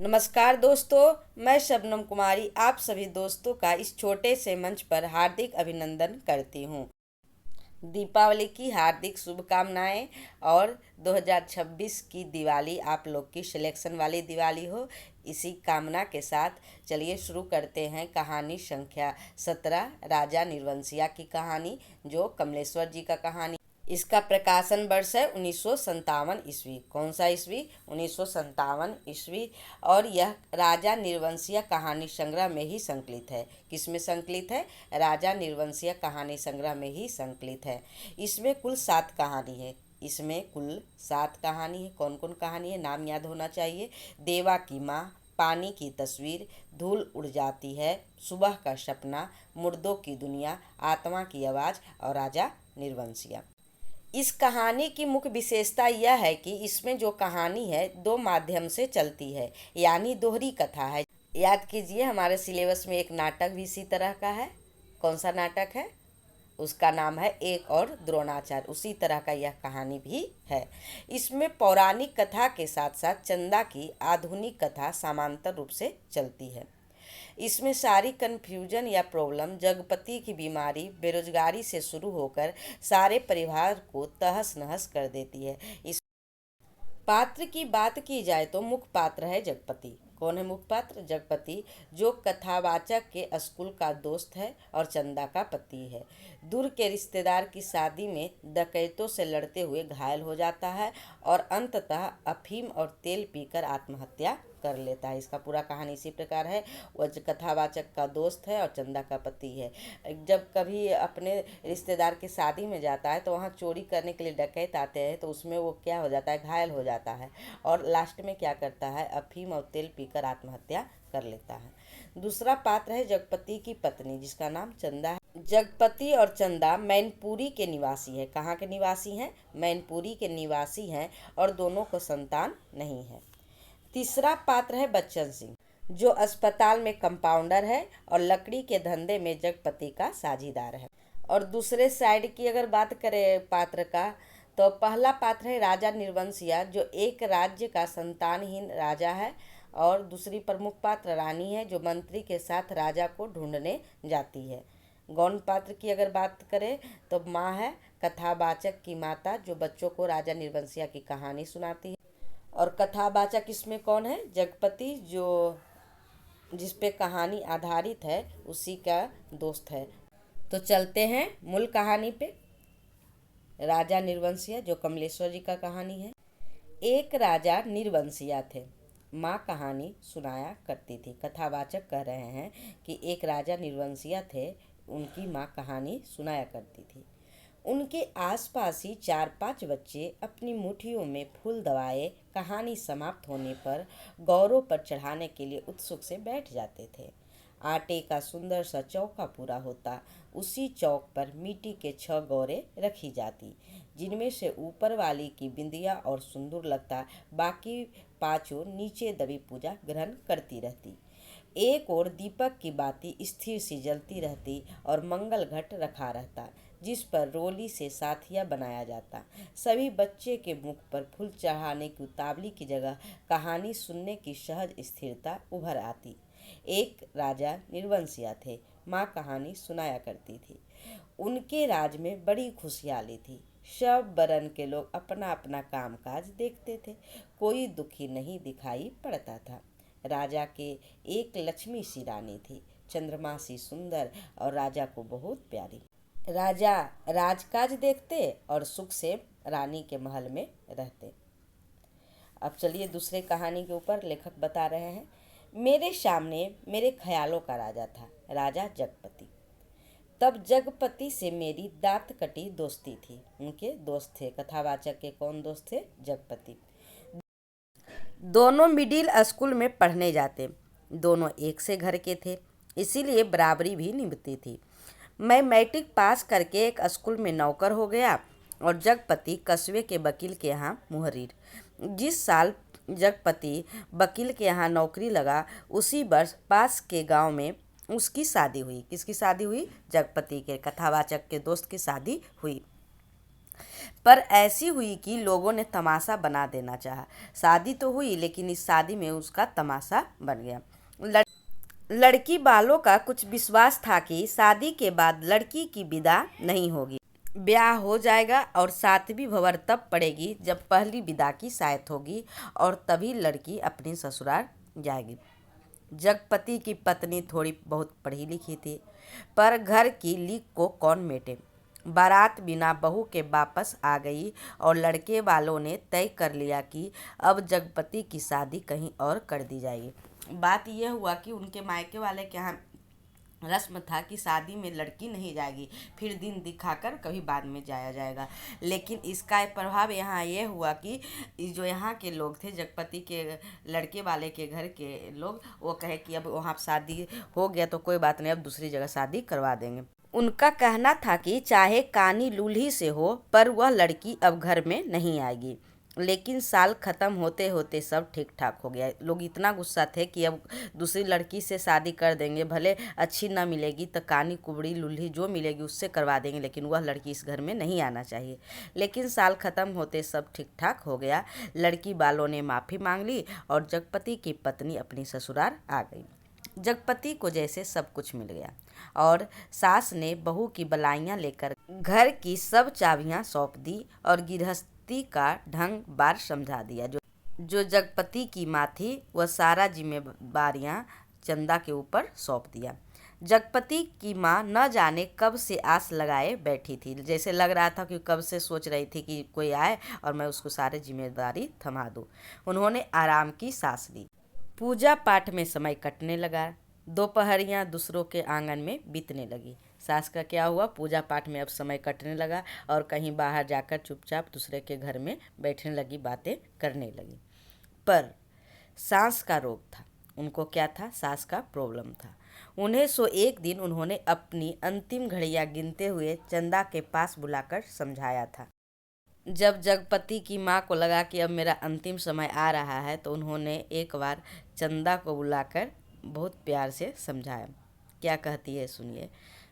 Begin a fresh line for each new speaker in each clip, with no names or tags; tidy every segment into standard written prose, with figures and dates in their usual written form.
नमस्कार दोस्तों, मैं शबनम कुमारी आप सभी दोस्तों का इस छोटे से मंच पर हार्दिक अभिनंदन करती हूँ। दीपावली की हार्दिक शुभकामनाएं और 2026 की दिवाली आप लोग की सिलेक्शन वाली दिवाली हो, इसी कामना के साथ चलिए शुरू करते हैं कहानी संख्या 17 राजा निर्वंशिया की कहानी, जो कमलेश्वर जी का कहानी। इसका प्रकाशन वर्ष है 1957 ईस्वी। कौन सा ईस्वी? 1957 ईस्वी। और यह राजा निर्वंशिया कहानी संग्रह में ही संकलित है। किस में संकलित है? राजा निर्वंशिया कहानी संग्रह में ही संकलित है। इसमें कुल 7 कहानी है। इसमें कुल 7 कहानी है। कौन कौन कहानी है? नाम याद होना चाहिए। देवा की माँ, पानी की तस्वीर, धूल उड़ जाती है, सुबह का सपना, मुर्दों की दुनिया, आत्मा की आवाज़ और राजा निर्वंशिया। इस कहानी की मुख्य विशेषता यह है कि इसमें जो कहानी है 2 माध्यम से चलती है, यानी दोहरी कथा है। याद कीजिए, हमारे सिलेबस में एक नाटक भी इसी तरह का है। कौन सा नाटक है? उसका नाम है एक और द्रोणाचार्य। उसी तरह का यह कहानी भी है। इसमें पौराणिक कथा के साथ साथ चंदा की आधुनिक कथा समांतर रूप से चलती है। इसमें सारी कन्फ्यूजन या प्रॉब्लम जगपति की बीमारी, बेरोजगारी से शुरू होकर सारे परिवार को तहस नहस कर देती है। इस पात्र की बात की जाए तो मुख्य पात्र है जगपति। कौन है मुख्य पात्र? जगपति, जो कथावाचक के स्कूल का दोस्त है और चंदा का पति है। दूर के रिश्तेदार की शादी में डकैतों से लड़ते हुए घायल हो जाता है और अंततः अफीम और तेल पीकर आत्महत्या कर लेता है। इसका पूरा कहानी इसी प्रकार है। वह कथावाचक का दोस्त है और चंदा का पति है। जब कभी अपने रिश्तेदार की शादी में जाता है तो वहाँ चोरी करने के लिए डकैत आते हैं, तो उसमें वो क्या हो जाता है? घायल हो जाता है और लास्ट में क्या करता है? अफीम और तेल पीकर आत्महत्या कर लेता है। दूसरा पात्र है जगपति की पत्नी, जिसका नाम चंदा है। जगपति और चंदा मैनपुरी के निवासी है। कहाँ के निवासी हैं? मैनपुरी के निवासी हैं और दोनों को संतान नहीं है। तीसरा पात्र है बच्चन सिंह, जो अस्पताल में कंपाउंडर है और लकड़ी के धंधे में जगपति का साझीदार है। और दूसरे साइड की अगर बात करें पात्र का, तो पहला पात्र है राजा निर्वंशिया, जो एक राज्य का संतानहीन राजा है। और दूसरी प्रमुख पात्र रानी है, जो मंत्री के साथ राजा को ढूंढने जाती है। गौण पात्र की अगर बात करें तो माँ है, कथावाचक की माता, जो बच्चों को राजा निर्वंशिया की कहानी सुनाती है। और कथावाचक इसमें कौन है? जगपति, जो जिस पे कहानी आधारित है उसी का दोस्त है। तो चलते हैं मूल कहानी पे। राजा निर्वंशिया, जो कमलेश्वर जी का कहानी है। एक राजा निर्वंशिया थे। माँ कहानी सुनाया करती थी। कथावाचक कह रहे हैं कि एक राजा निर्वंशिया थे, उनकी माँ कहानी सुनाया करती थी। उनके आसपास ही 4-5 बच्चे अपनी मुट्ठियों में फूल दबाए कहानी समाप्त होने पर गौरों पर चढ़ाने के लिए उत्सुक से बैठ जाते थे। आटे का सुंदर सा चौका पूरा होता। उसी चौक पर मिट्टी के 6 गौरें रखी जाती, जिनमें से ऊपर वाली की बिंदिया और सुंदर लगता, बाकी 5 नीचे दबी पूजा ग्रहण करती रहती। एक और दीपक की बाती स्थिर सी जलती रहती और मंगल घट रखा रहता, जिस पर रोली से साथिया बनाया जाता। सभी बच्चे के मुख पर फूल चढ़ाने की उतावली की जगह कहानी सुनने की सहज स्थिरता उभर आती। एक राजा निर्वंशिया थे। माँ कहानी सुनाया करती थी। उनके राज में बड़ी खुशहाली थी। सब वर्ण के लोग अपना अपना कामकाज देखते थे। कोई दुखी नहीं दिखाई पड़ता था। राजा के एक लक्ष्मी सी रानी थी, चंद्रमा सी सुंदर और राजा को बहुत प्यारी। राजा राजकाज देखते और सुख से रानी के महल में रहते। अब चलिए दूसरे कहानी के ऊपर लेखक बता रहे हैं। मेरे सामने मेरे ख्यालों का राजा था, राजा जगपति। तब जगपति से मेरी दांत कटी दोस्ती थी। उनके दोस्त थे, कथावाचक के कौन दोस्त थे? जगपति। दोनों मिडिल स्कूल में पढ़ने जाते, दोनों एक से घर के थे, इसीलिए बराबरी भी निभती थी। मैं मैट्रिक पास करके एक स्कूल में नौकर हो गया और जगपति कस्बे के वकील के यहाँ मुहर्रिर। जिस साल जगपति वकील के यहाँ नौकरी लगा, उसी वर्ष पास के गांव में उसकी शादी हुई। किसकी शादी हुई? जगपति के कथावाचक के दोस्त की शादी हुई। पर ऐसी हुई कि लोगों ने तमाशा बना देना चाहा। शादी तो हुई, लेकिन इस शादी में उसका तमाशा बन गया। लड़की वालों का कुछ विश्वास था कि शादी के बाद लड़की की विदा नहीं होगी, ब्याह हो जाएगा और सातवीं भंवर तब पड़ेगी जब पहली विदा की शायत होगी और तभी लड़की अपनी ससुराल जाएगी। जगपति की पत्नी थोड़ी बहुत पढ़ी लिखी थी, पर घर की लीक को कौन मेटे। बारात बिना बहू के वापस आ गई और लड़के वालों ने तय कर लिया कि अब जगपति की शादी कहीं और कर दी जाएगी। बात यह हुआ कि उनके मायके वाले के यहाँ रस्म था कि शादी में लड़की नहीं जाएगी, फिर दिन दिखाकर कभी बाद में जाया जाएगा। लेकिन इसका प्रभाव यहाँ ये हुआ कि जो यहाँ के लोग थे, जगपति के लड़के वाले के घर के लोग, वो कहे कि अब वहाँ शादी हो गया तो कोई बात नहीं, अब दूसरी जगह शादी करवा देंगे। उनका कहना था कि चाहे कानी लूल्ही से हो, पर वह लड़की अब घर में नहीं आएगी। लेकिन साल ख़त्म होते होते सब ठीक ठाक हो गया। लोग इतना गुस्सा थे कि अब दूसरी लड़की से शादी कर देंगे, भले अच्छी ना मिलेगी तो कानी कुबड़ी लूल्ही जो मिलेगी उससे करवा देंगे, लेकिन वह लड़की इस घर में नहीं आना चाहिए। लेकिन साल ख़त्म होते सब ठीक ठाक हो गया। लड़की वालों ने माफ़ी मांग ली और जगपति की पत्नी अपनी ससुराल आ गई। जगपति को जैसे सब कुछ मिल गया और सास ने बहू की बलाइयाँ लेकर घर की सब चाबियाँ सौंप दी और गृहस्थी का ढंग बार समझा दिया। जो जगपति की माँ थी वह सारा जिम्मेवारियाँ चंदा के ऊपर सौंप दिया। जगपति की माँ न जाने कब से आस लगाए बैठी थी, जैसे लग रहा था कि कब से सोच रही थी कि कोई आए और मैं उसको सारी जिम्मेदारी थमा दूँ। उन्होंने आराम की सांस ली। पूजा पाठ में समय कटने लगा। दोपहरियाँ दूसरों के आंगन में बीतने लगी। सास का क्या हुआ, पूजा पाठ में अब समय कटने लगा और कहीं बाहर जाकर चुपचाप दूसरे के घर में बैठने लगी, बातें करने लगी। पर सांस का रोग था। उनको क्या था, सांस का प्रॉब्लम था। उन्हें एक दिन उन्होंने अपनी अंतिम घड़ियाँ गिनते हुए चंदा के पास बुलाकर समझाया था। जब जगपति की माँ को लगा कि अब मेरा अंतिम समय आ रहा है, तो उन्होंने एक बार चंदा को बुलाकर बहुत प्यार से समझाया। क्या कहती है सुनिए।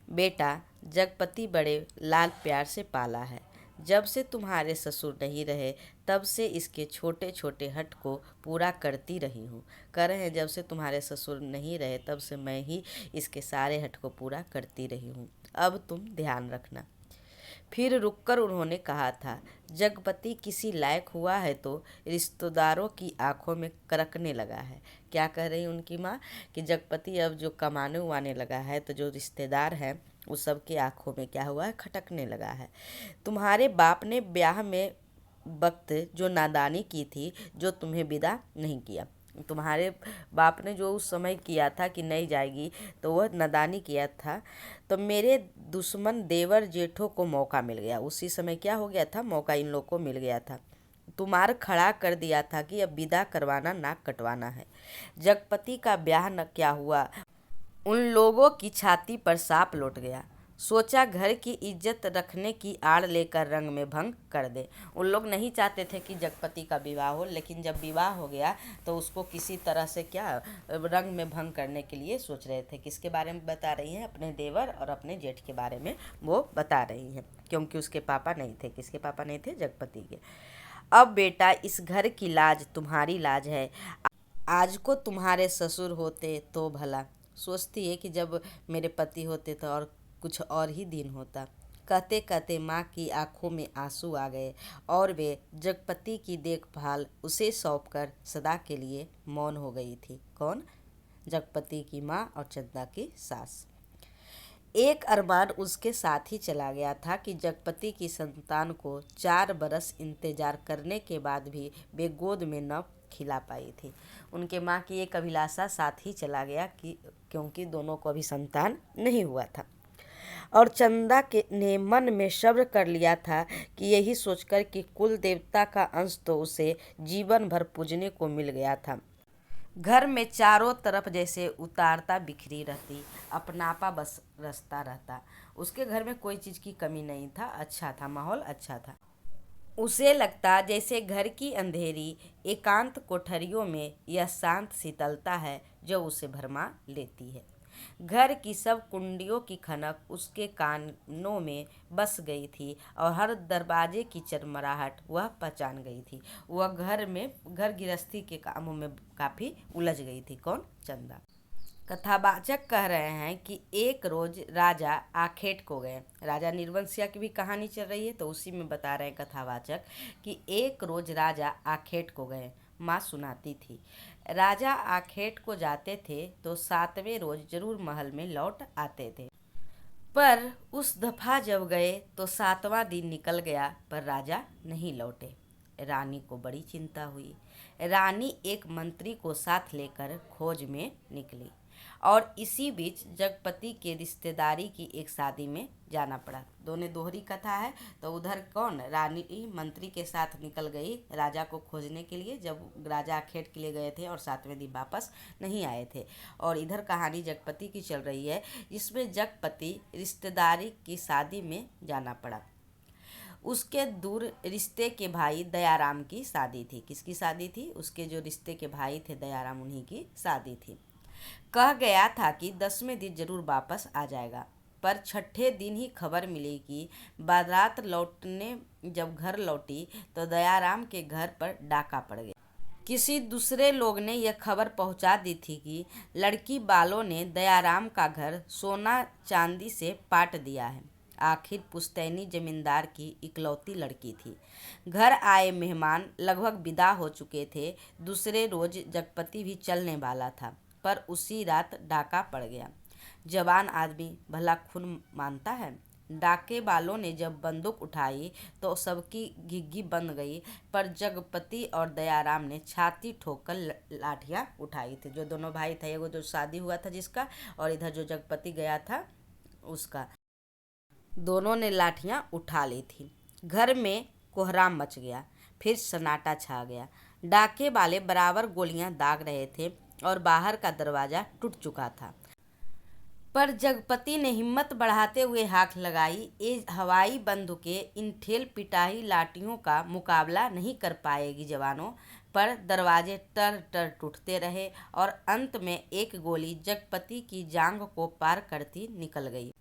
बेटा, जगपति बड़े लाल प्यार से पाला है। जब से तुम्हारे ससुर नहीं रहे तब से इसके छोटे छोटे हट को पूरा करती रही हूँ। कह रहे हैं जब से तुम्हारे ससुर नहीं रहे तब से मैं ही इसके सारे हट को पूरा करती रही हूँ। अब तुम ध्यान रखना। फिर रुककर उन्होंने कहा था, जगपति किसी लायक हुआ है तो रिश्तेदारों की आंखों में करकने लगा है। क्या कह रही उनकी माँ कि जगपति अब जो कमाने उमाने लगा है तो जो रिश्तेदार हैं उस सब की आंखों में क्या हुआ है, खटकने लगा है। तुम्हारे बाप ने ब्याह में वक्त जो नादानी की थी, जो तुम्हें विदा नहीं किया। तुम्हारे बाप ने जो उस समय किया था कि नहीं जाएगी, तो वह नादानी किया था। तो मेरे दुश्मन देवर जेठों को मौका मिल गया। उसी समय क्या हो गया था, मौका इन लोग को मिल गया था। तुम्हार खड़ा कर दिया था कि अब विदा करवाना, नाक कटवाना है। जगपति का ब्याह न क्या हुआ, उन लोगों की छाती पर सांप लौट गया। सोचा घर की इज्जत रखने की आड़ लेकर रंग में भंग कर दे। उन लोग नहीं चाहते थे कि जगपति का विवाह हो, लेकिन जब विवाह हो गया तो उसको किसी तरह से क्या रंग में भंग करने के लिए सोच रहे थे। किसके बारे में बता रही हैं, अपने देवर और अपने जेठ के बारे में वो बता रही हैं, क्योंकि उसके पापा नहीं थे। किसके पापा नहीं थे, जगपति के। अब बेटा, इस घर की लाज तुम्हारी लाज है। आज को तुम्हारे ससुर होते तो भला। सोचती है कि जब मेरे पति होते तो और कुछ और ही दिन होता। कहते कहते माँ की आंखों में आंसू आ गए और वे जगपति की देखभाल उसे सौंपकर सदा के लिए मौन हो गई थी। कौन, जगपति की माँ और चंदा की सास। एक अरमान उसके साथ ही चला गया था कि जगपति की संतान को 4 बरस इंतजार करने के बाद भी वे गोद में न खिला पाई थी। उनके माँ की एक अभिलाषा साथ ही चला गया कि क्योंकि दोनों को अभी संतान नहीं हुआ था। और चंदा के ने मन में सब्र कर लिया था कि यही सोचकर कि कुल देवता का अंश तो उसे जीवन भर पूजने को मिल गया था। घर में चारों तरफ जैसे उतारता बिखरी रहती, अपनापा बस रसता रहता। उसके घर में कोई चीज़ की कमी नहीं था, अच्छा था, माहौल अच्छा था। उसे लगता जैसे घर की अंधेरी एकांत कोठरियों में यह शांत शीतलता है जो उसे भरमा लेती है। घर की सब कुंडियों की खनक उसके कानों में बस गई थी और हर दरवाजे की चरमराहट वह पहचान गई थी। वह घर गृहस्थी के कामों में काफ़ी उलझ गई थी। कौन? चंदा। कथावाचक कह रहे हैं कि एक रोज राजा आखेट को गए। राजा निर्वंशिया की भी कहानी चल रही है तो उसी में बता रहे हैं कथावाचक कि एक रोज राजा आखेट को गए। माँ सुनाती थी, राजा आखेट को जाते थे तो 7वें रोज जरूर महल में लौट आते थे। पर उस दफा जब गए तो 7वां दिन निकल गया पर राजा नहीं लौटे। रानी को बड़ी चिंता हुई। रानी एक मंत्री को साथ लेकर खोज में निकली और इसी बीच जगपति के रिश्तेदारी की एक शादी में जाना पड़ा। दोनों दोहरी कथा है। तो उधर कौन? रानी मंत्री के साथ निकल गई राजा को खोजने के लिए जब राजा आखेट के लिए गए थे और 7वें दिन वापस नहीं आए थे। और इधर कहानी जगपति की चल रही है जिसमें जगपति रिश्तेदारी की शादी में जाना पड़ा। उसके दूर रिश्ते के भाई दयाराम की शादी थी। किसकी शादी थी? उसके जो रिश्ते के भाई थे दयाराम, उन्हीं की शादी थी। कह गया था कि 10वें दिन जरूर वापस आ जाएगा, पर छठे दिन ही खबर मिली कि बारात लौटने जब घर लौटी तो दयाराम के घर पर डाका पड़ गया। किसी दूसरे लोग ने यह खबर पहुंचा दी थी कि लड़की वालों ने दयाराम का घर सोना चांदी से पाट दिया है। आखिर पुश्तैनी जमींदार की इकलौती लड़की थी। घर आए मेहमान लगभग विदा हो चुके थे। दूसरे रोज जगपति भी चलने वाला था पर उसी रात डाका पड़ गया। जवान आदमी भला खून मानता है। डाके वालों ने जब बंदूक उठाई तो सबकी घिघी बंद गई, पर जगपति और दयाराम ने छाती ठोककर लाठियां उठाई थी। जो दोनों भाई थे, एगो जो शादी हुआ था जिसका, और इधर जो जगपति गया था उसका, दोनों ने लाठियां उठा ली थी। घर में कोहराम मच गया। फिर सन्नाटा छा गया। डाके वाले बराबर गोलियां दाग रहे थे और बाहर का दरवाजा टूट चुका था। पर जगपति ने हिम्मत बढ़ाते हुए हाथ लगाई। ये हवाई बंदूकें इन ठेल पिटाई लाठियों का मुकाबला नहीं कर पाएगी जवानों। पर दरवाजे टर टर टूटते रहे और अंत में एक गोली जगपति की जांघ को पार करती निकल गई।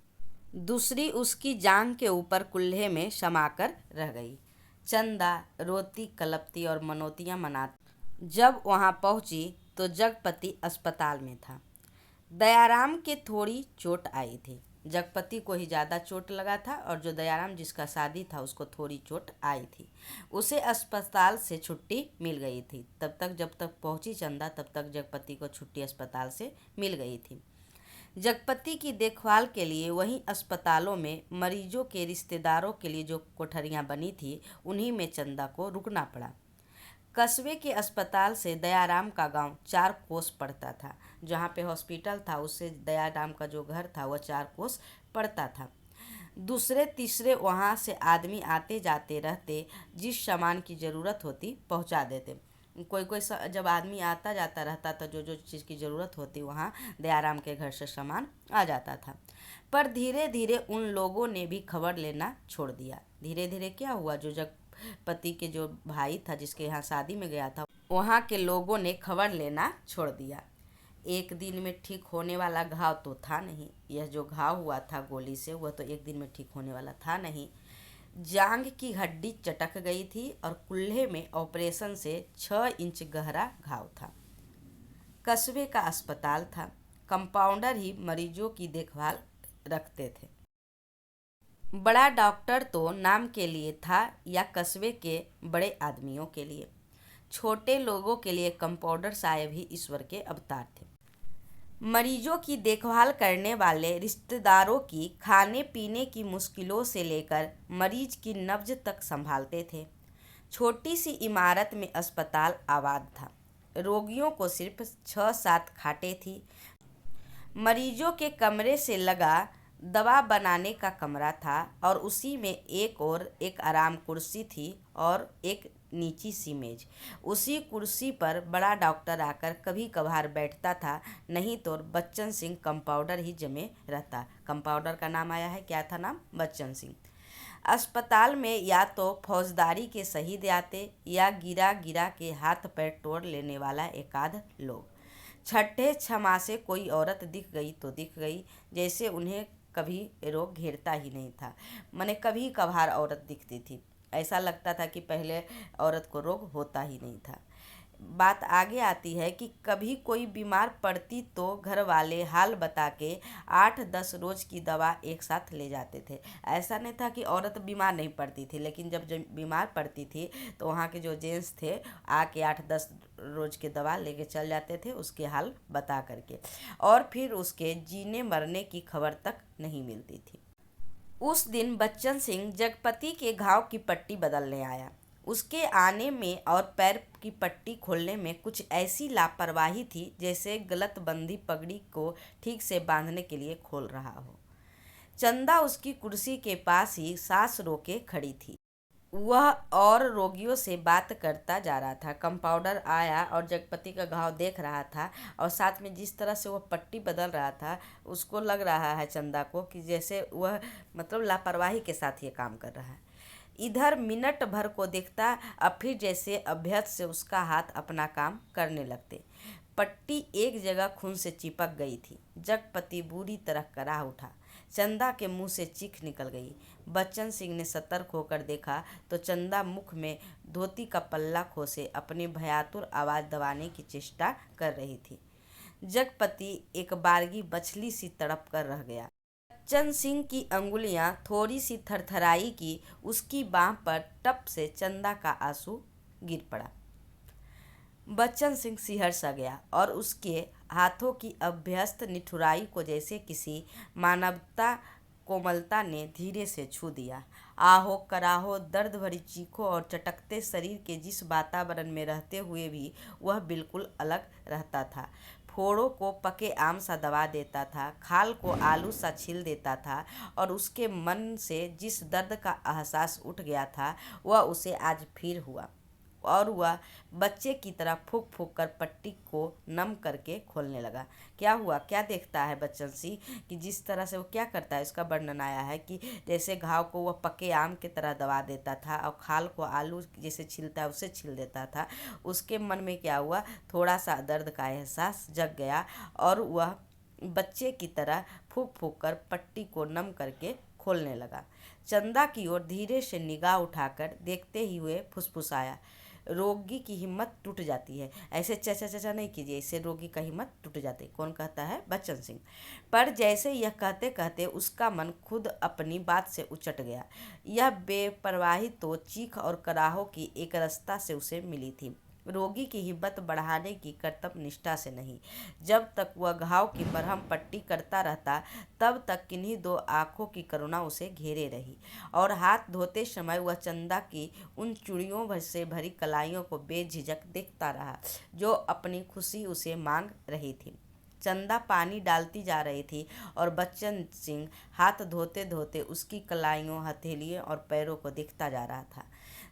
दूसरी उसकी जांघ के ऊपर कुल्हे में समाकर रह गई। चंदा रोती कलपती और मनोतियां मनाती जब वहां पहुंची तो जगपति अस्पताल में था। दयाराम के थोड़ी चोट आई थी। जगपति को ही ज़्यादा चोट लगा था और जो दयाराम जिसका शादी था उसको थोड़ी चोट आई थी। उसे अस्पताल से छुट्टी मिल गई थी। तब तक जब तक पहुंची चंदा तब तक जगपति को छुट्टी अस्पताल से मिल गई थी। जगपति की देखभाल के लिए वहीं अस्पतालों में मरीजों के रिश्तेदारों के लिए जो कोठरियां बनी थी उन्हीं में चंदा को रुकना पड़ा। कस्बे के अस्पताल से दयाराम का गांव 4 कोस पड़ता था। जहाँ पे हॉस्पिटल था उससे दयाराम का जो घर था वह 4 कोस पड़ता था। दूसरे तीसरे वहाँ से आदमी आते जाते रहते, जिस सामान की ज़रूरत होती पहुँचा देते। कोई कोई जब आदमी आता जाता रहता तो जो जो चीज़ की ज़रूरत होती वहाँ दयाराम के घर से सामान आ जाता था। पर धीरे धीरे उन लोगों ने भी खबर लेना छोड़ दिया। धीरे धीरे क्या हुआ? जो जगपति के जो भाई था जिसके यहाँ शादी में गया था, वहाँ के लोगों ने खबर लेना छोड़ दिया। एक दिन में ठीक होने वाला घाव तो था नहीं। यह जो घाव हुआ था गोली से वह तो एक दिन में ठीक होने वाला था नहीं। जांघ की हड्डी चटक गई थी और कुल्हे में ऑपरेशन से 6 इंच गहरा घाव था। कस्बे का अस्पताल था। कंपाउंडर ही मरीजों की देखभाल रखते थे। बड़ा डॉक्टर तो नाम के लिए था या कस्बे के बड़े आदमियों के लिए। छोटे लोगों के लिए कंपाउंडर साहब ही ईश्वर के अवतार थे। मरीजों की देखभाल करने वाले रिश्तेदारों की खाने पीने की मुश्किलों से लेकर मरीज की नब्ज तक संभालते थे। छोटी सी इमारत में अस्पताल आबाद था। रोगियों को सिर्फ 6-7 खाटें थी। मरीजों के कमरे से लगा दवा बनाने का कमरा था और उसी में एक और एक आराम कुर्सी थी और एक नीची सी मेज। उसी कुर्सी पर बड़ा डॉक्टर आकर कभी कभार बैठता था, नहीं तो बच्चन सिंह कंपाउंडर ही जमे रहता। कंपाउंडर का नाम आया है, क्या था नाम? बच्चन सिंह। अस्पताल में या तो फौजदारी के शहीद आते या गिरा गिरा के हाथ पैर तोड़ लेने वाला एकाध लोग। छठे छमासे कोई औरत दिख गई तो दिख गई, जैसे उन्हें कभी रोग घेरता ही नहीं था। मने कभी कभार औरत दिखती थी, ऐसा लगता था कि पहले औरत को रोग होता ही नहीं था। बात आगे आती है कि कभी कोई बीमार पड़ती तो घर वाले हाल बता के 8-10 रोज की दवा एक साथ ले जाते थे। ऐसा नहीं था कि औरत बीमार नहीं पड़ती थी, लेकिन जब बीमार पड़ती थी तो वहाँ के जो जेंट्स थे आके 8-10 रोज की दवा लेके चल जाते थे उसके हाल बता करके, और फिर उसके जीने मरने की खबर तक नहीं मिलती थी। उस दिन बच्चन सिंह जगपति के घाव की पट्टी बदलने आया। उसके आने में और पैर की पट्टी खोलने में कुछ ऐसी लापरवाही थी जैसे गलत बंधी पगड़ी को ठीक से बांधने के लिए खोल रहा हो। चंदा उसकी कुर्सी के पास ही सांस रोके खड़ी थी। वह और रोगियों से बात करता जा रहा था। कंपाउंडर आया और जगपति का घाव देख रहा था, और साथ में जिस तरह से वह पट्टी बदल रहा था उसको लग रहा है चंदा को कि जैसे वह मतलब लापरवाही के साथ ये काम कर रहा है। इधर मिनट भर को देखता, अब फिर जैसे अभ्यस्त से उसका हाथ अपना काम करने लगते। पट्टी एक जगह खून से चिपक गई थी। जगपति बुरी तरह कराह उठा। चंदा के मुंह से चीख निकल गई। बच्चन सिंह ने सतर्क होकर देखा तो चंदा मुख में धोती का पल्ला खोसे अपनी भयातुर आवाज दबाने की चेष्टा कर रही थी। जगपति एक बारगी बछली सी तड़प कर रह गया। बच्चन सिंह की अंगुलियां थोड़ी सी थरथराई की उसकी बांह पर टप से चंदा का आंसू गिर पड़ा। बच्चन सिंह सिहर सा गया और उसके हाथों की अभ्यस्त निठुराई को जैसे किसी मानवता कोमलता ने धीरे से छू दिया। आहो कराहो दर्द भरी चीखों और चटकते शरीर के जिस वातावरण में रहते हुए भी वह बिल्कुल अलग रहता था। फोड़ों को पके आम सा दबा देता था, खाल को आलू सा छील देता था, और उसके मन से जिस दर्द का एहसास उठ गया था वह उसे आज फिर हुआ, और वह बच्चे की तरह फूंक फूंक कर पट्टी को नम करके खोलने लगा। क्या हुआ, क्या देखता है बच्चन सिंह कि जिस तरह से वो क्या करता है, इसका वर्णन आया है कि जैसे घाव को वह पके आम की तरह दबा देता था और खाल को आलू जैसे छीलता है उसे छील देता था। उसके मन में क्या हुआ, थोड़ा सा दर्द का एहसास जग गया और वह बच्चे की तरह फूंक फूंक कर पट्टी को नम करके खोलने लगा। चंदा की ओर धीरे से निगाह उठाकर देखते ही हुए फुसफुसाया। रोगी की हिम्मत टूट जाती है, ऐसे चचा चचा नहीं कीजिए, इससे रोगी का हिम्मत टूट जाती है। कौन कहता है, बच्चन सिंह। पर जैसे यह कहते कहते उसका मन खुद अपनी बात से उचट गया। यह बेपरवाही तो चीख और कराहों की एक रास्ता से उसे मिली थी, रोगी की हिम्मत बढ़ाने की कर्तव्य निष्ठा से नहीं। जब तक वह घाव की मरहम पट्टी करता रहता तब तक किन्हीं दो आंखों की करुणा उसे घेरे रही, और हाथ धोते समय वह चंदा की उन चूड़ियों से भरी कलाइयों को बेझिझक देखता रहा जो अपनी खुशी उसे मांग रही थी। चंदा पानी डालती जा रही थी और बच्चन सिंह हाथ धोते धोते उसकी कलाइयों, हथेलियों और पैरों को देखता जा रहा था।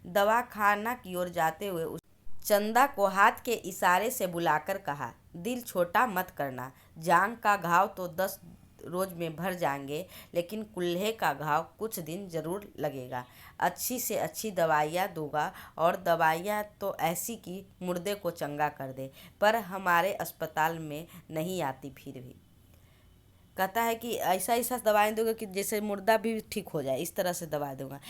दवा खाना की ओर जाते हुए चंदा को हाथ के इशारे से बुलाकर कहा, दिल छोटा मत करना, जान का घाव तो 10 रोज में भर जाएंगे, लेकिन कुल्हे का घाव कुछ दिन जरूर लगेगा। अच्छी से अच्छी दवाइयाँ दूंगा, और दवाइयाँ तो ऐसी कि मुर्दे को चंगा कर दे, पर हमारे अस्पताल में नहीं आती। फिर भी कहता है कि ऐसा ऐसा दवाएं दूंगा कि जैसे मुर्दा भी ठीक हो जाए, इस तरह से दवा दूंगा,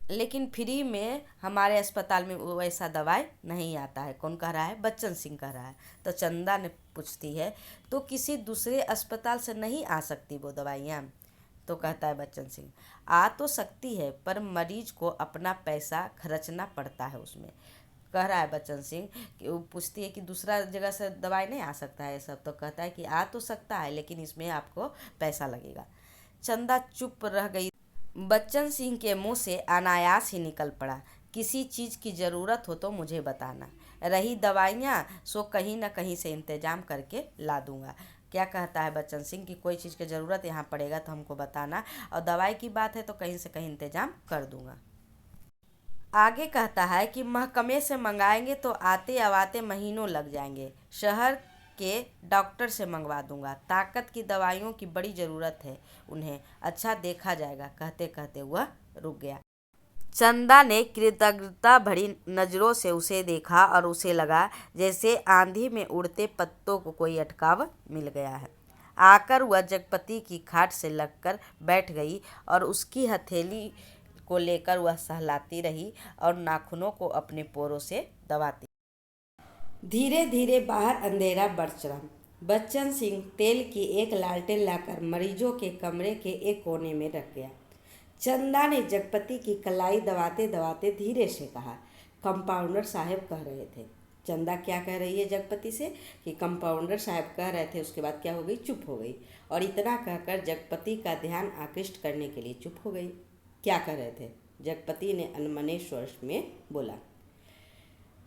लेकिन फ्री में हमारे अस्पताल में वो ऐसा दवाई नहीं आता है। कौन कह रहा है, बच्चन सिंह कह रहा है। तो चंदा ने पूछती है, तो किसी दूसरे अस्पताल से नहीं आ सकती वो दवाइयाँ? तो कहता है बच्चन सिंह, आ तो सकती है, पर मरीज को अपना पैसा खर्चना पड़ता है उसमें। कह रहा है बच्चन सिंह कि वो पूछती है कि दूसरा जगह से दवाई नहीं आ सकता है सब? तो कहता है कि आ तो सकता है, लेकिन इसमें आपको पैसा लगेगा। चंदा चुप रह गई। बच्चन सिंह के मुंह से अनायास ही निकल पड़ा, किसी चीज़ की ज़रूरत हो तो मुझे बताना, रही दवाइयाँ सो कहीं न कहीं से इंतजाम करके ला दूंगा। क्या कहता है बच्चन सिंह कि कोई चीज़ की ज़रूरत यहाँ पड़ेगा तो हमको बताना, और दवाई की बात है तो कहीं से कहीं इंतजाम कर दूंगा। आगे कहता है कि महकमे से मंगाएंगे तो आते आवाते महीनों लग जाएंगे, शहर के डॉक्टर से मंगवा दूंगा, ताकत की दवाइयों की बड़ी ज़रूरत है उन्हें, अच्छा देखा जाएगा। कहते कहते वह रुक गया। चंदा ने कृतज्ञता भरी नजरों से उसे देखा और उसे लगा जैसे आंधी में उड़ते पत्तों को कोई अटकाव मिल गया है। आकर वह जगपति की खाट से लगकर बैठ गई और उसकी हथेली को लेकर वह सहलाती रही और नाखूनों को अपने पोरों से दबाती। धीरे धीरे बाहर अंधेरा बढ़ चला। बच्चन सिंह तेल की एक लालटेन लाकर मरीजों के कमरे के एक कोने में रख गया। चंदा ने जगपति की कलाई दबाते दबाते धीरे से कहा, कंपाउंडर साहब कह रहे थे। चंदा क्या कह रही है जगपति से कि कंपाउंडर साहब कह रहे थे, उसके बाद क्या हो गई, चुप हो गई। और इतना कहकर जगपति का ध्यान आकृष्ट करने के लिए चुप हो गई। क्या कह रहे थे? जगपति ने अनमने स्वर में बोला।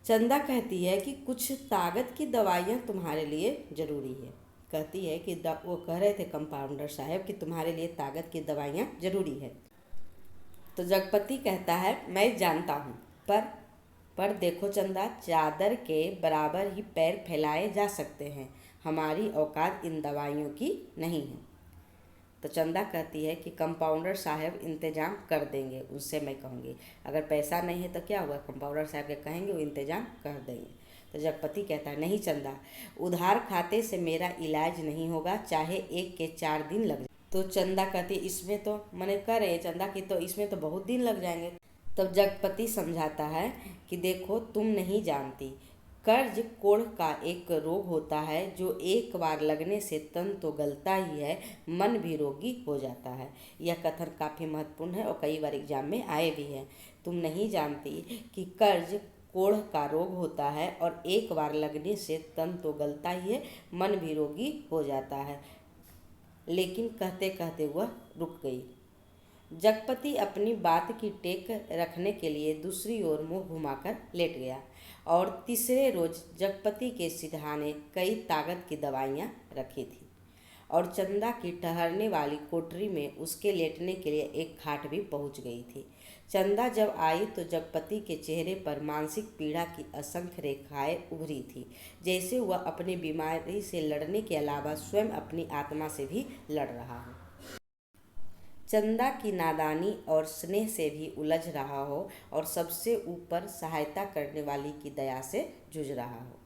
चंदा कहती है कि कुछ ताकत की दवाइयाँ तुम्हारे लिए ज़रूरी है। कहती है कि वो कह रहे थे कंपाउंडर साहब कि तुम्हारे लिए ताकत की दवाइयाँ ज़रूरी है। तो जगपति कहता है, मैं जानता हूँ, पर देखो चंदा, चादर के बराबर ही पैर फैलाए जा सकते हैं। हमारी औकात इन दवाइयों की नहीं है। तो चंदा कहती है कि कंपाउंडर साहब इंतज़ाम कर देंगे, उनसे मैं कहूँगी। अगर पैसा नहीं है तो क्या हुआ, कंपाउंडर साहब के कहेंगे, वो इंतज़ाम कर देंगे। तो जगपति कहता है, नहीं चंदा, उधार खाते से मेरा इलाज नहीं होगा, चाहे 1 के 4 दिन लग जाए। तो चंदा कहती है, इसमें तो मैंने कह रहे चंदा कि तो इसमें तो बहुत दिन लग जाएंगे। तब जगपति समझाता है कि देखो, तुम नहीं जानती, कर्ज कोढ़ का एक रोग होता है जो एक बार लगने से तन तो गलता ही है, मन भी रोगी हो जाता है। यह कथन काफ़ी महत्वपूर्ण है और कई बार एग्जाम में आए भी हैं। तुम नहीं जानती कि कर्ज कोढ़ का रोग होता है और एक बार लगने से तन तो गलता ही है, मन भी रोगी हो जाता है। लेकिन कहते कहते वह रुक गई। जगपति अपनी बात की टेक रखने के लिए दूसरी ओर मुंह घुमाकर लेट गया और तीसरे रोज जगपति के सिधा ने कई ताकत की दवाइयाँ रखी थी और चंदा की ठहरने वाली कोठरी में उसके लेटने के लिए एक खाट भी पहुंच गई थी। चंदा जब आई तो जगपति के चेहरे पर मानसिक पीड़ा की असंख्य रेखाएं उभरी थी, जैसे वह अपनी बीमारी से लड़ने के अलावा स्वयं अपनी आत्मा से भी लड़ रहा हो, चंदा की नादानी और स्नेह से भी उलझ रहा हो और सबसे ऊपर सहायता करने वाली की दया से जूझ रहा हो।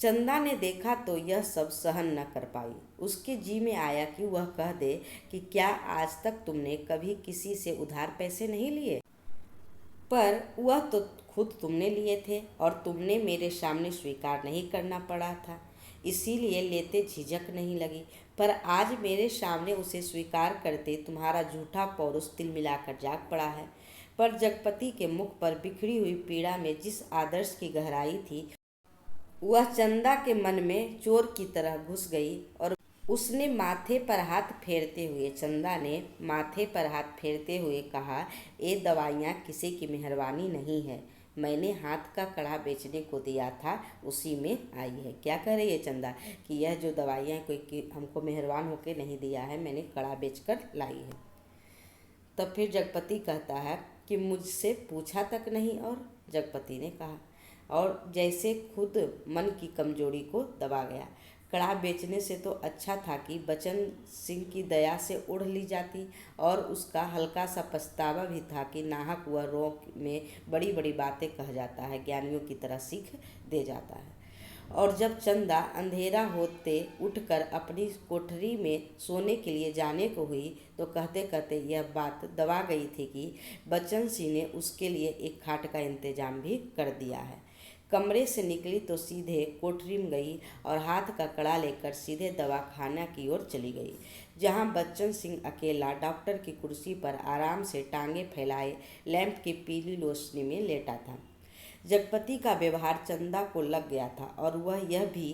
चंदा ने देखा तो यह सब सहन न कर पाई। उसके जी में आया कि वह कह दे कि क्या आज तक तुमने कभी किसी से उधार पैसे नहीं लिए? पर वह तो खुद तुमने लिए थे और तुमने मेरे सामने स्वीकार नहीं करना पड़ा था, इसीलिए लेते झिझक नहीं लगी। पर आज मेरे सामने उसे स्वीकार करते तुम्हारा झूठा पौरुष तिल मिलाकर जाग पड़ा है। पर जगपति के मुख पर बिखरी हुई पीड़ा में जिस आदर्श की गहराई थी, वह चंदा के मन में चोर की तरह घुस गई और उसने माथे पर हाथ फेरते हुए, चंदा ने माथे पर हाथ फेरते हुए कहा, ये दवाइयाँ किसी की मेहरबानी नहीं है, मैंने हाथ का कड़ा बेचने को दिया था, उसी में आई है। क्या कह रही है चंदा कि यह जो दवाइयाँ कोई हमको मेहरबान होके नहीं दिया है, मैंने कड़ा बेचकर लाई है। तब फिर जगपति कहता है कि मुझसे पूछा तक नहीं। और जगपति ने कहा, और जैसे खुद मन की कमजोरी को दबा गया। कड़ा बेचने से तो अच्छा था कि बच्चन सिंह की दया से उड़ ली जाती, और उसका हल्का सा पछतावा भी था कि नाहक वह रोग में बड़ी बड़ी बातें कह जाता है, ज्ञानियों की तरह सीख दे जाता है। और जब चंदा अंधेरा होते उठकर अपनी कोठरी में सोने के लिए जाने को हुई तो कहते कहते यह बात दबा गई थी कि बच्चन सिंह ने उसके लिए एक खाट का इंतजाम भी कर दिया है। कमरे से निकली तो सीधे कोठरी में गई और हाथ का कड़ा लेकर सीधे दवाखाना की ओर चली गई, जहां बच्चन सिंह अकेला डॉक्टर की कुर्सी पर आराम से टांगे फैलाए लैंप की पीली रोशनी में लेटा था। जगपति का व्यवहार चंदा को लग गया था और वह यह भी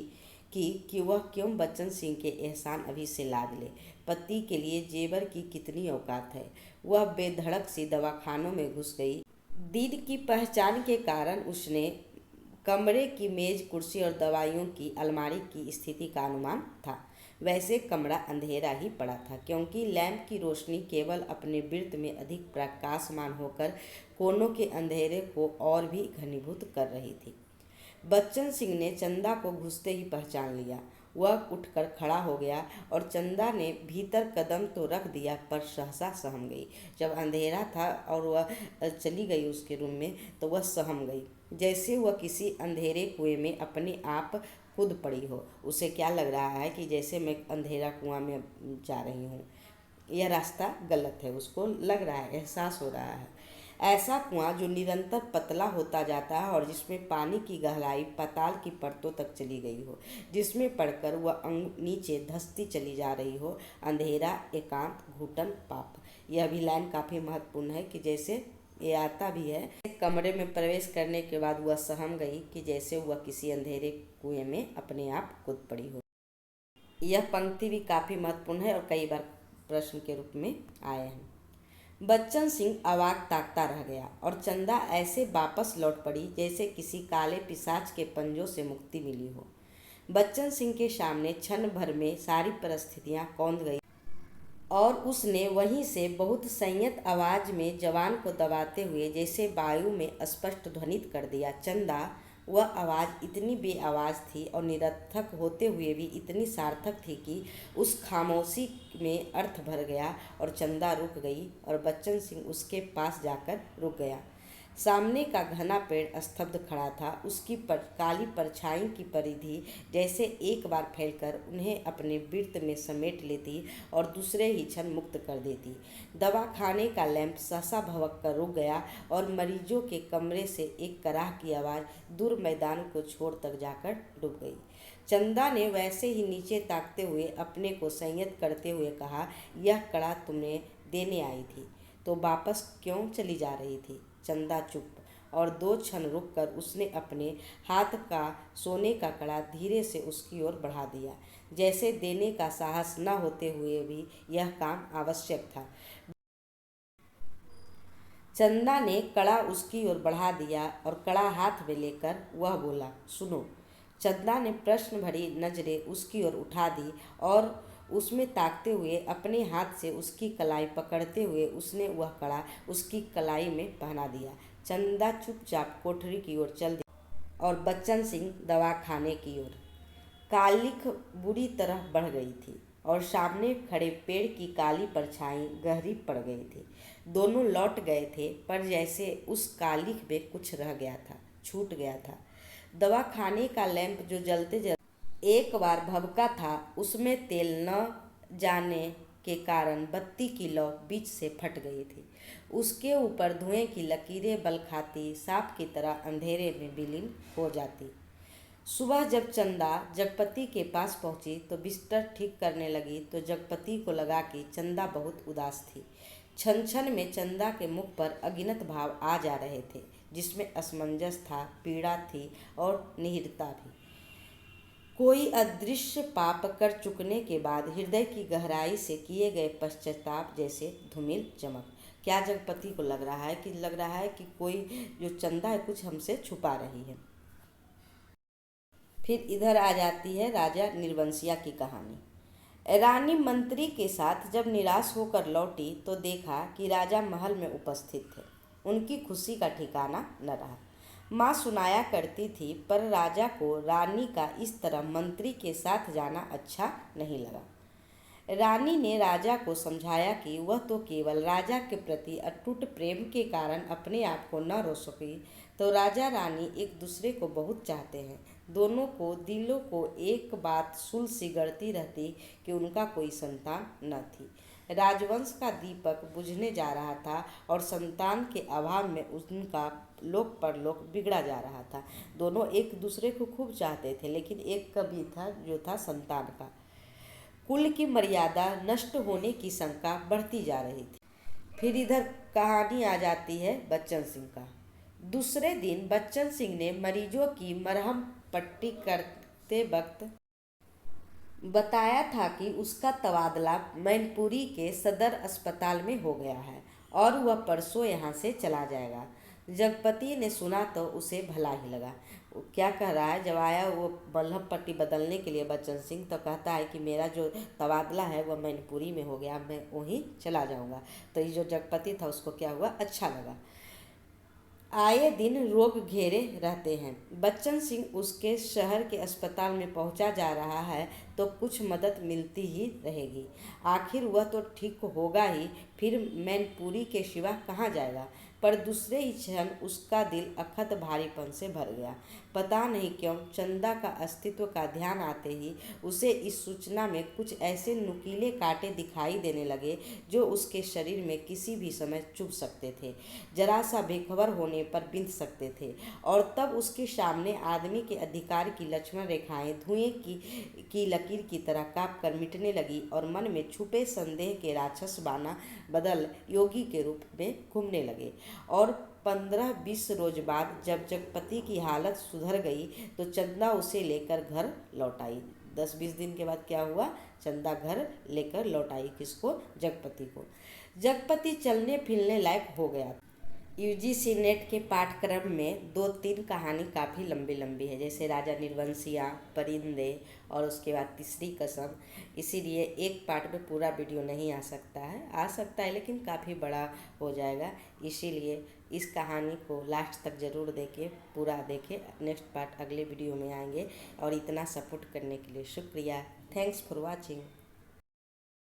कि वह क्यों बच्चन सिंह के एहसान अभी से लाद ले। पति के लिए जेवर की कितनी औकात है। वह बेधड़क सी दवाखानों में घुस गई। दिन की पहचान के कारण उसने कमरे की मेज, कुर्सी और दवाइयों की अलमारी की स्थिति का अनुमान था। वैसे कमरा अंधेरा ही पड़ा था, क्योंकि लैंप की रोशनी केवल अपने वृत्त में अधिक प्रकाशमान होकर कोनों के अंधेरे को और भी घनीभूत कर रही थी। बच्चन सिंह ने चंदा को घुसते ही पहचान लिया। वह उठकर खड़ा हो गया और चंदा ने भीतर कदम तो रख दिया पर सहसा सहम गई। जब अंधेरा था और वह चली गई उसके रूम में तो वह सहम गई, जैसे वह किसी अंधेरे कुएं में अपने आप कूद पड़ी हो। उसे क्या लग रहा है कि जैसे मैं अंधेरा कुआं में जा रही हूँ, यह रास्ता गलत है। उसको लग रहा है, एहसास हो रहा है। ऐसा कुआं जो निरंतर पतला होता जाता है और जिसमें पानी की गहराई पाताल की परतों तक चली गई हो, जिसमें पड़कर वह नीचे धंसती चली जा रही हो। अंधेरा, एकांत, घुटन, पाप। यह भी लाइन काफ़ी महत्वपूर्ण है कि जैसे ये आता भी है, कमरे में प्रवेश करने के बाद वह सहम गई कि जैसे वह किसी अंधेरे कुएं में अपने आप कूद पड़ी हो। यह पंक्ति भी काफ़ी महत्वपूर्ण है और कई बार प्रश्न के रूप में आए हैं। बच्चन सिंह अवाक ताकता रह गया और चंदा ऐसे वापस लौट पड़ी जैसे किसी काले पिशाच के पंजों से मुक्ति मिली हो। बच्चन सिंह के सामने क्षण भर में सारी परिस्थितियां कौंध गई और उसने वहीं से बहुत संयत आवाज में जवान को दबाते हुए जैसे वायु में स्पष्ट ध्वनित कर दिया, चंदा। वह आवाज़ इतनी बेआवाज़ थी और निरर्थक होते हुए भी इतनी सार्थक थी कि उस खामोशी में अर्थ भर गया और चंदा रुक गई और बच्चन सिंह उसके पास जाकर रुक गया। सामने का घना पेड़ स्तब्ध खड़ा था, उसकी काली परछाई की परिधि जैसे एक बार फैलकर उन्हें अपने वृत्त में समेट लेती और दूसरे ही क्षण मुक्त कर देती। दवाखाने का लैंप सहसा भवक कर रुक गया और मरीजों के कमरे से एक कराह की आवाज़ दूर मैदान को छोड़ तक जाकर डूब गई। चंदा ने वैसे ही नीचे ताकते हुए अपने को संयत करते हुए कहा, यह कड़ा तुमने देने आई थी तो वापस क्यों चली जा रही थी? चंदा चुप, और 2 क्षण रुककर उसने अपने हाथ का सोने का कड़ा धीरे से उसकी ओर बढ़ा दिया, जैसे देने का साहस न होते हुए भी यह काम आवश्यक था। चंदा ने कड़ा उसकी ओर बढ़ा दिया और कड़ा हाथ में लेकर वह बोला, सुनो। चंदा ने प्रश्न भरी नजरें उसकी ओर उठा दी और उसमें ताकते हुए अपने हाथ से उसकी कलाई पकड़ते हुए उसने वह कड़ा उसकी कलाई में पहना दिया। चंदा चुपचाप कोठरी की ओर चल दी और बच्चन सिंह दवाखाने की ओर। कालिख बुरी तरह बढ़ गई थी और सामने खड़े पेड़ की काली परछाई गहरी पड़ गई थी। दोनों लौट गए थे पर जैसे उस कालिख में कुछ रह गया था, छूट गया था। दवाखाने का लैंप जो जलते जलते एक बार भभका था, उसमें तेल न जाने के कारण बत्ती की लौ बीच से फट गई थी। उसके ऊपर धुएं की लकीरें बल खाती सांप की तरह अंधेरे में विलीन हो जाती। सुबह जब चंदा जगपति के पास पहुंची तो बिस्तर ठीक करने लगी तो जगपति को लगा कि चंदा बहुत उदास थी। क्षण क्षण में चंदा के मुख पर अगिनत भाव आ जा रहे थे, जिसमें असमंजस था, पीड़ा थी और निहिरता भी। कोई अदृश्य पाप कर चुकने के बाद हृदय की गहराई से किए गए पश्चाताप जैसे धूमिल चमक। क्या जगपति को लग रहा है कि कोई जो चंदा है कुछ हमसे छुपा रही है। फिर इधर आ जाती है राजा निर्वंशिया की कहानी। रानी मंत्री के साथ जब निराश होकर लौटी तो देखा कि राजा महल में उपस्थित थे। उनकी खुशी का ठिकाना न रहा। माँ सुनाया करती थी पर राजा को रानी का इस तरह मंत्री के साथ जाना अच्छा नहीं लगा। रानी ने राजा को समझाया कि वह तो केवल राजा के प्रति अटूट प्रेम के कारण अपने आप को न रोक सकी, तो राजा रानी एक दूसरे को बहुत चाहते हैं। दोनों को दिलों को एक बात सुल सी गढ़ती रहती कि उनका कोई संतान न थी। राजवंश का दीपक बुझने जा रहा था और संतान के अभाव में उनका लोक परलोक बिगड़ा जा रहा था। दोनों एक दूसरे को खूब चाहते थे, लेकिन एक कमी था जो था संतान का। कुल की मर्यादा नष्ट होने की शंका बढ़ती जा रही थी। फिर इधर कहानी आ जाती है बच्चन सिंह का। दूसरे दिन बच्चन सिंह ने मरीजों की मरहम पट्टी करते वक्त बताया था कि उसका तबादला मैनपुरी के सदर अस्पताल में हो गया है और वह परसों यहाँ से चला जाएगा। जगपति ने सुना तो उसे भला ही लगा। वो क्या कह रहा है, जब आया वो मलहम पट्टी बदलने के लिए बच्चन सिंह तो कहता है कि मेरा जो तबादला है वह मैनपुरी में हो गया, मैं वहीं चला जाऊँगा। तो ये जो जगपति था उसको क्या हुआ, अच्छा लगा। आए दिन रोग घेरे रहते हैं। बच्चन सिंह उसके शहर के अस्पताल में पहुंचा जा रहा है तो कुछ मदद मिलती ही रहेगी। आखिर वह तो ठीक होगा ही, फिर मैनपुरी के सिवा कहाँ जाएगा। पर दूसरे ही क्षण उसका दिल अखत भारीपन से भर गया। पता नहीं क्यों चंदा का अस्तित्व का ध्यान आते ही उसे इस सूचना में कुछ ऐसे नुकीले कांटे दिखाई देने लगे जो उसके शरीर में किसी भी समय चुभ सकते थे, जरा सा बेखबर होने पर बिंध सकते थे। और तब उसके सामने आदमी के अधिकार की लक्ष्मण रेखाएं धुएं की लकीर की तरह काँप कर मिटने लगी और मन में छुपे संदेह के राक्षस बाना बदल योगी के रूप में घूमने लगे। और 15-20 रोज बाद जब जगपति की हालत सुधर गई तो चंदा उसे लेकर घर लौट आई। 10-20 दिन के बाद क्या हुआ, चंदा घर लेकर लौट आई। किसको? जगपति को। जगपति चलने फिरने लायक हो गया। यूजीसी नेट के पाठ्यक्रम में 2-3 कहानी काफ़ी लंबी लंबी है, जैसे राजा निर्वंशिया, परिंदे और उसके बाद तीसरी कसम। इसीलिए एक पार्ट में पूरा वीडियो नहीं आ सकता है, लेकिन काफ़ी बड़ा हो जाएगा। इसीलिए इस कहानी को लास्ट तक ज़रूर देखें, पूरा देखें। नेक्स्ट पार्ट अगले वीडियो में आएंगे। और इतना सपोर्ट करने के लिए शुक्रिया। Thanks for watching.